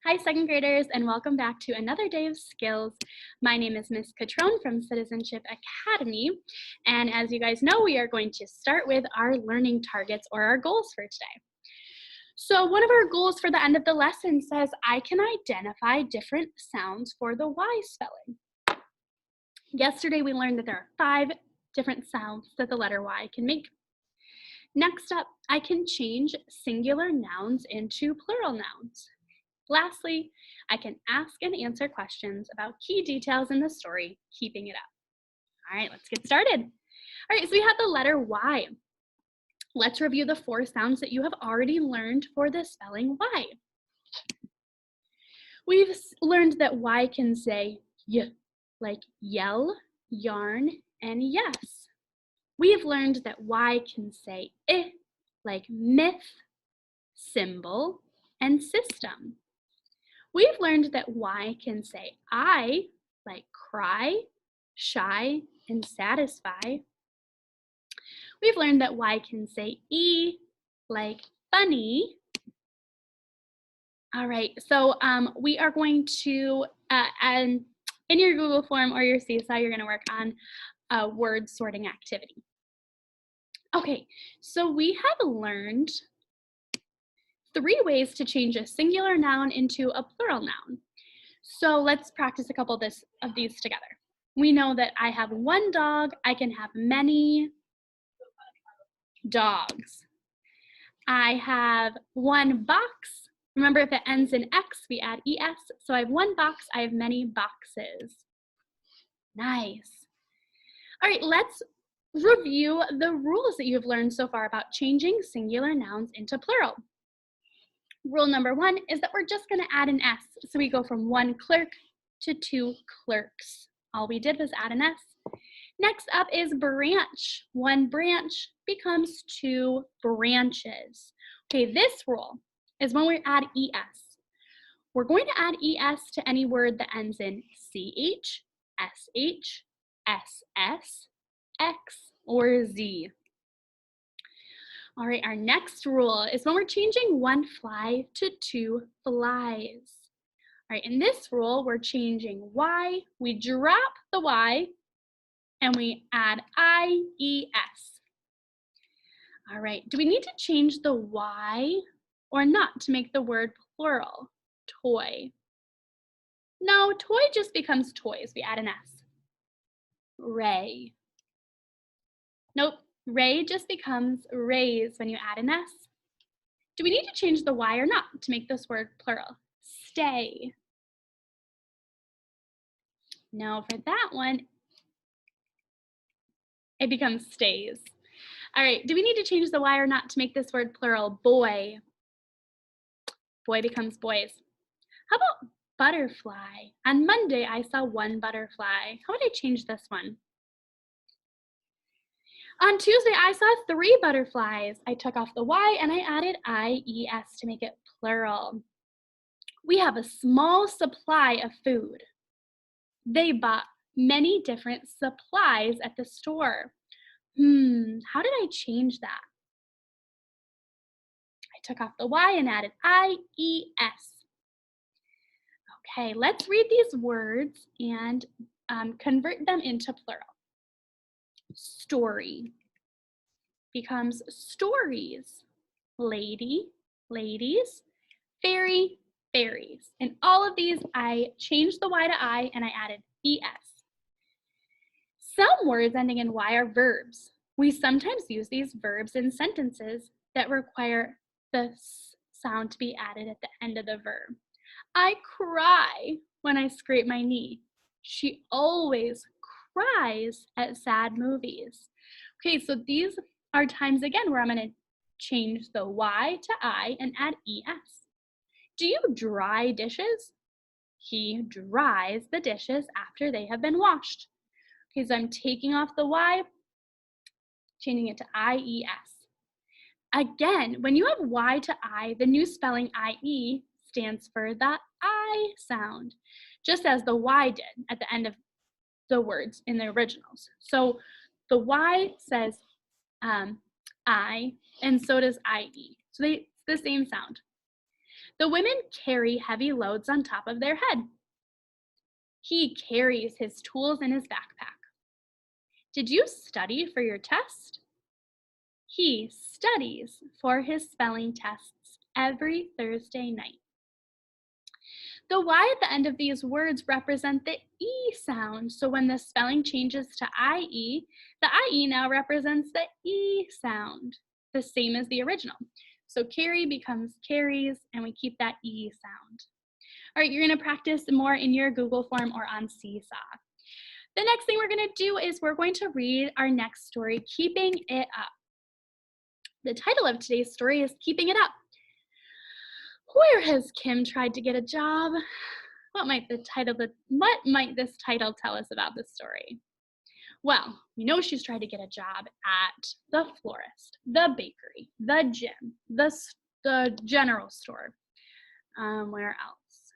Hi, second graders, and welcome back to another day of skills. My name is Miss Catrone from Citizenship Academy, and as you guys know, we are going to start with our learning targets or our goals for today. So one of our goals for the end of the lesson says, I can identify different sounds for the Y spelling. Yesterday, we learned that there are 5 different sounds that the letter Y can make. Next up, I can change singular nouns into plural nouns. Lastly, I can ask and answer questions about key details in the story, keeping it up. All right, let's get started. All right, so we have the letter Y. Let's review the 4 sounds that you have already learned for the spelling Y. We've learned that Y can say Y, like yell, yarn, and yes. We have learned that Y can say I, like myth, symbol, and system. We've learned that Y can say I, like cry, shy, and satisfy. We've learned that Y can say E, like funny. All right, so we are going to, and in your Google form or your Seesaw, you're going to work on a word sorting activity. Okay, so we have learned 3 ways to change a singular noun into a plural noun. So let's practice a couple of these together. We know that I have 1 dog, I can have many dogs. I have 1 box. Remember, if it ends in X, we add ES. So I have 1 box, I have many boxes. Nice. All right, let's review the rules that you've learned so far about changing singular nouns into plural. Rule number 1 is that we're just going to add an S. So we go from 1 clerk to 2 clerks. All we did was add an S. Next up is branch. 1 branch becomes 2 branches. Okay, this rule is when we add ES. We're going to add ES to any word that ends in CH, SH, SS, X, or Z. All right, our next rule is when we're changing 1 fly to 2 flies. All right, in this rule, we're changing Y, we drop the Y, and we add IES. All right, do we need to change the Y or not to make the word plural? Toy. No, toy just becomes toys. We add an S. Ray. Nope, ray just becomes rays when you add an S. Do we need to change the Y or not to make this word plural? Stay. No, for that one, it becomes stays. All right, do we need to change the Y or not to make this word plural? Boy. Boy becomes boys. How about butterfly? On Monday, I saw 1 butterfly. How would I change this one? On Tuesday, I saw 3 butterflies. I took off the Y and I added IES to make it plural. We have a small supply of food. They bought many different supplies at the store. How did I change that? I took off the Y and added IES. Okay, let's read these words and convert them into plural. Story becomes stories. Lady, ladies. Fairy, fairies. In all of these, I changed the Y to I and I added ES. Some words ending in Y are verbs. We sometimes use these verbs in sentences that require the sound to be added at the end of the verb. I cry when I scrape my knee. She always cries at sad movies. Okay, so these are times again where I'm going to change the Y to I and add ES. Do you dry dishes? He dries the dishes after they have been washed. Okay, so I'm taking off the Y, changing it to IES. Again, when you have Y to I, the new spelling IE stands for the I sound, just as the Y did at the end of the words in the originals. So the Y says I, and so does IE. So it's the same sound. The women carry heavy loads on top of their head. He carries his tools in his backpack. Did you study for your test? He studies for his spelling tests every Thursday night. The Y at the end of these words represent the E sound. So when the spelling changes to IE, the IE now represents the E sound, the same as the original. So carry becomes carries, and we keep that E sound. All right, you're gonna practice more in your Google form or on Seesaw. The next thing we're gonna do is we're going to read our next story, Keeping It Up. The title of today's story is Keeping It Up. Where has Kim tried to get a job? What might this title tell us about this story? Well, we know she's tried to get a job at the florist, the bakery, the gym, the general store. Where else?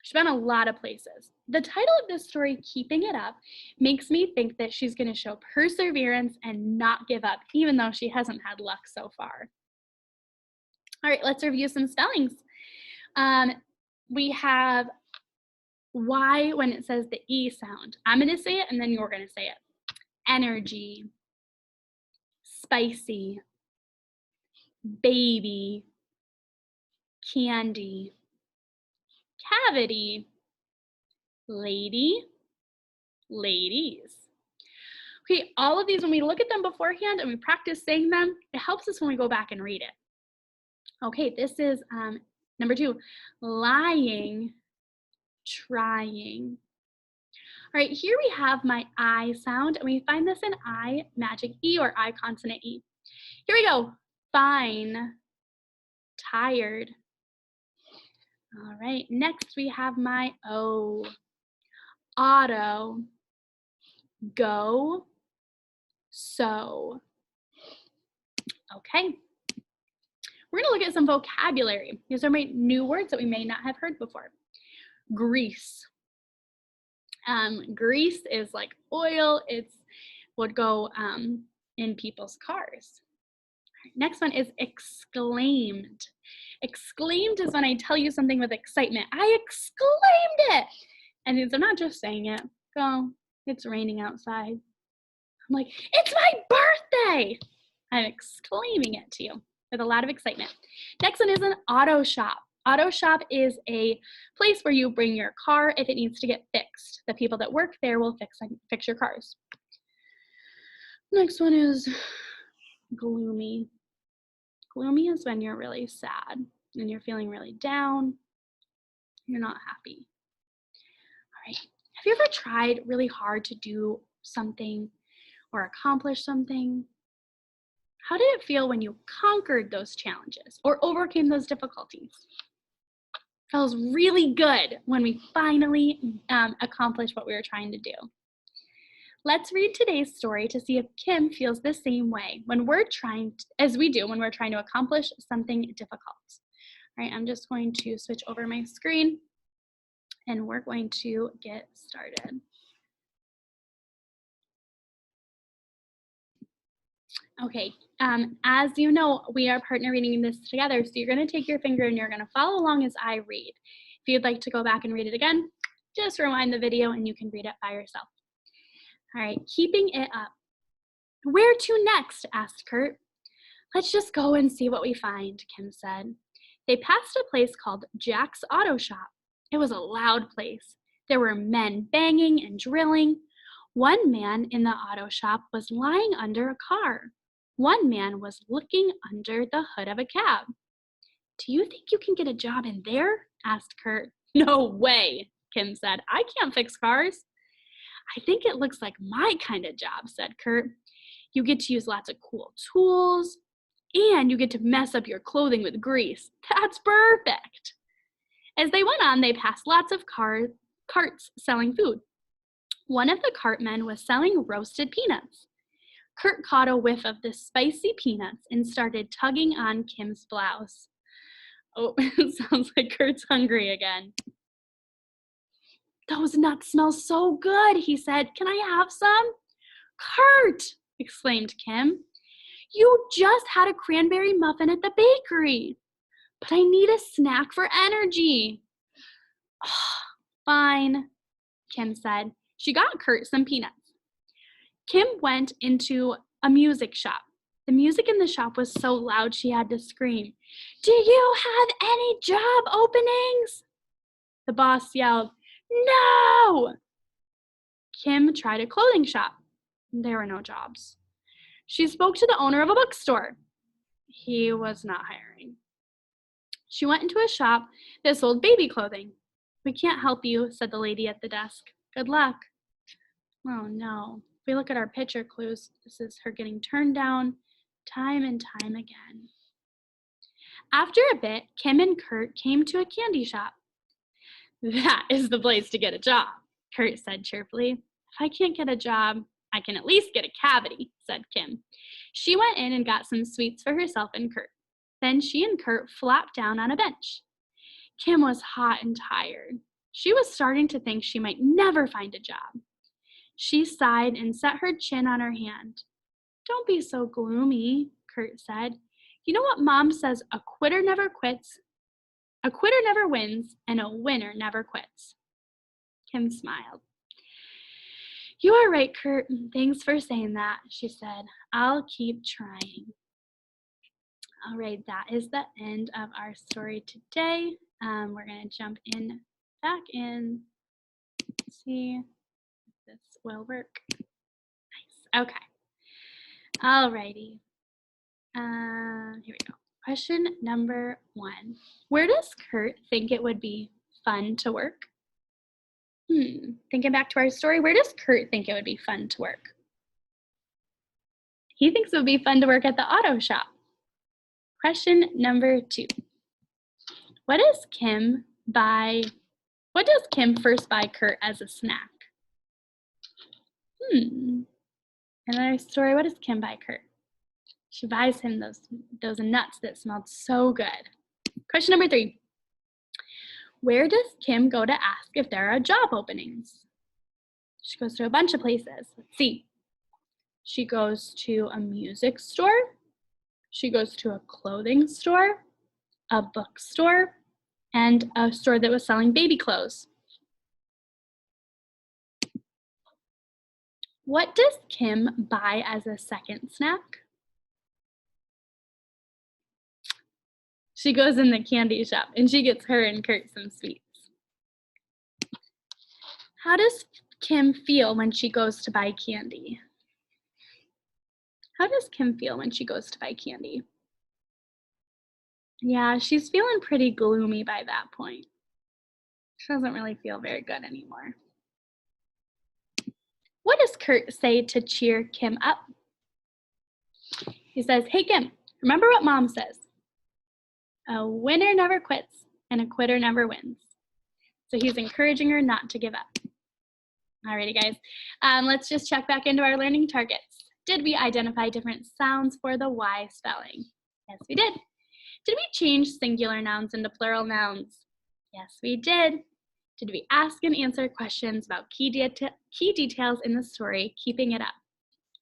She's been a lot of places. The title of this story, Keeping It Up, makes me think that she's going to show perseverance and not give up, even though she hasn't had luck so far. All right, let's review some spellings. We have Y when it says the E sound. I'm going to say it, and then you're going to say it. Energy, spicy, baby, candy, cavity, lady, ladies. Okay, all of these, when we look at them beforehand and we practice saying them, it helps us when we go back and read it. Okay, this is number 2, lying, trying. All right, here we have my I sound, and we find this in I magic E or I consonant E. Here we go. Fine, tired. All right, next we have my O. Auto, go, so. Okay. We're going to look at some vocabulary. These are my new words that we may not have heard before. Grease. Grease is like oil. It would go in people's cars. Next one is exclaimed. Exclaimed is when I tell you something with excitement. I exclaimed it. And I'm not just saying it. Go, it's raining outside. I'm like, it's my birthday. I'm exclaiming it to you with a lot of excitement. Next one is an auto shop. Auto shop is a place where you bring your car if it needs to get fixed. The people that work there will fix your cars. Next one is gloomy. Gloomy is when you're really sad and you're feeling really down. You're not happy. All right. Have you ever tried really hard to do something or accomplish something? How did it feel when you conquered those challenges or overcame those difficulties? It feels really good when we finally accomplish what we were trying to do. Let's read today's story to see if Kim feels the same way when we're trying to accomplish something difficult. All right, I'm just going to switch over my screen and we're going to get started. Okay, as you know, we are partner reading this together, so you're going to take your finger and you're going to follow along as I read. If you'd like to go back and read it again, just rewind the video and you can read it by yourself. All right, keeping it up. Where to next? Asked Kurt. Let's just go and see what we find, Kim said. They passed a place called Jack's Auto Shop. It was a loud place. There were men banging and drilling. One man in the auto shop was lying under a car. One man was looking under the hood of a cab. Do you think you can get a job in there? Asked Kurt. No way, Kim said. I can't fix cars. I think it looks like my kind of job, said Kurt. You get to use lots of cool tools, and you get to mess up your clothing with grease. That's perfect. As they went on, they passed lots of carts selling food. One of the cartmen was selling roasted peanuts. Kurt caught a whiff of the spicy peanuts and started tugging on Kim's blouse. Oh, it sounds like Kurt's hungry again. Those nuts smell so good, he said. Can I have some? Kurt, exclaimed Kim. You just had a cranberry muffin at the bakery. But I need a snack for energy. Fine, Kim said. She got Kurt some peanuts. Kim went into a music shop. The music in the shop was so loud she had to scream, "Do you have any job openings?" The boss yelled, "No!" Kim tried a clothing shop. There were no jobs. She spoke to the owner of a bookstore. He was not hiring. She went into a shop that sold baby clothing. "We can't help you," said the lady at the desk. "Good luck." Oh no. If we look at our picture clues, this is her getting turned down time and time again. After a bit, Kim and Kurt came to a candy shop. "That is the place to get a job," Kurt said cheerfully. "If I can't get a job, I can at least get a cavity," said Kim. She went in and got some sweets for herself and Kurt. Then she and Kurt flopped down on a bench. Kim was hot and tired. She was starting to think she might never find a job. She sighed and set her chin on her hand. "Don't be so gloomy," Kurt said. "You know what Mom says, a quitter never quits, a quitter never wins, and a winner never quits." Kim smiled. "You are right, Kurt. Thanks for saying that," she said. "I'll keep trying." All right, that is the end of our story today. We're going to jump back in. Let's see if this will work. Nice. Okay. All righty. Here we go. Question number 1. Where does Kurt think it would be fun to work? Thinking back to our story, where does Kurt think it would be fun to work? He thinks it would be fun to work at the auto shop. Question number 2. What does Kim first buy Kurt as a snack? In our story, what does Kim buy Kurt? She buys him those nuts that smelled so good. Question number 3. Where does Kim go to ask if there are job openings? She goes to a bunch of places. Let's see. She goes to a music store. She goes to a clothing store, a bookstore, and a store that was selling baby clothes. What does Kim buy as a second snack? She goes in the candy shop and she gets her and Kurt some sweets. How does Kim feel when she goes to buy candy? How does Kim feel when she goes to buy candy? Yeah, she's feeling pretty gloomy by that point. She doesn't really feel very good anymore. What does Kurt say to cheer Kim up? He says, "Hey Kim, remember what Mom says. A winner never quits and a quitter never wins." So he's encouraging her not to give up. Alrighty guys, let's just check back into our learning targets. Did we identify different sounds for the Y spelling? Yes, we did. Did we change singular nouns into plural nouns? Yes, we did. Did we ask and answer questions about key details in the story, keeping it up?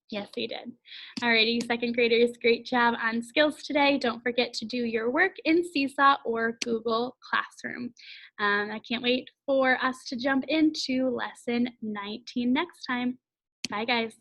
Yes, we did. Alrighty, second graders, great job on skills today. Don't forget to do your work in Seesaw or Google Classroom. I can't wait for us to jump into lesson 19 next time. Bye, guys.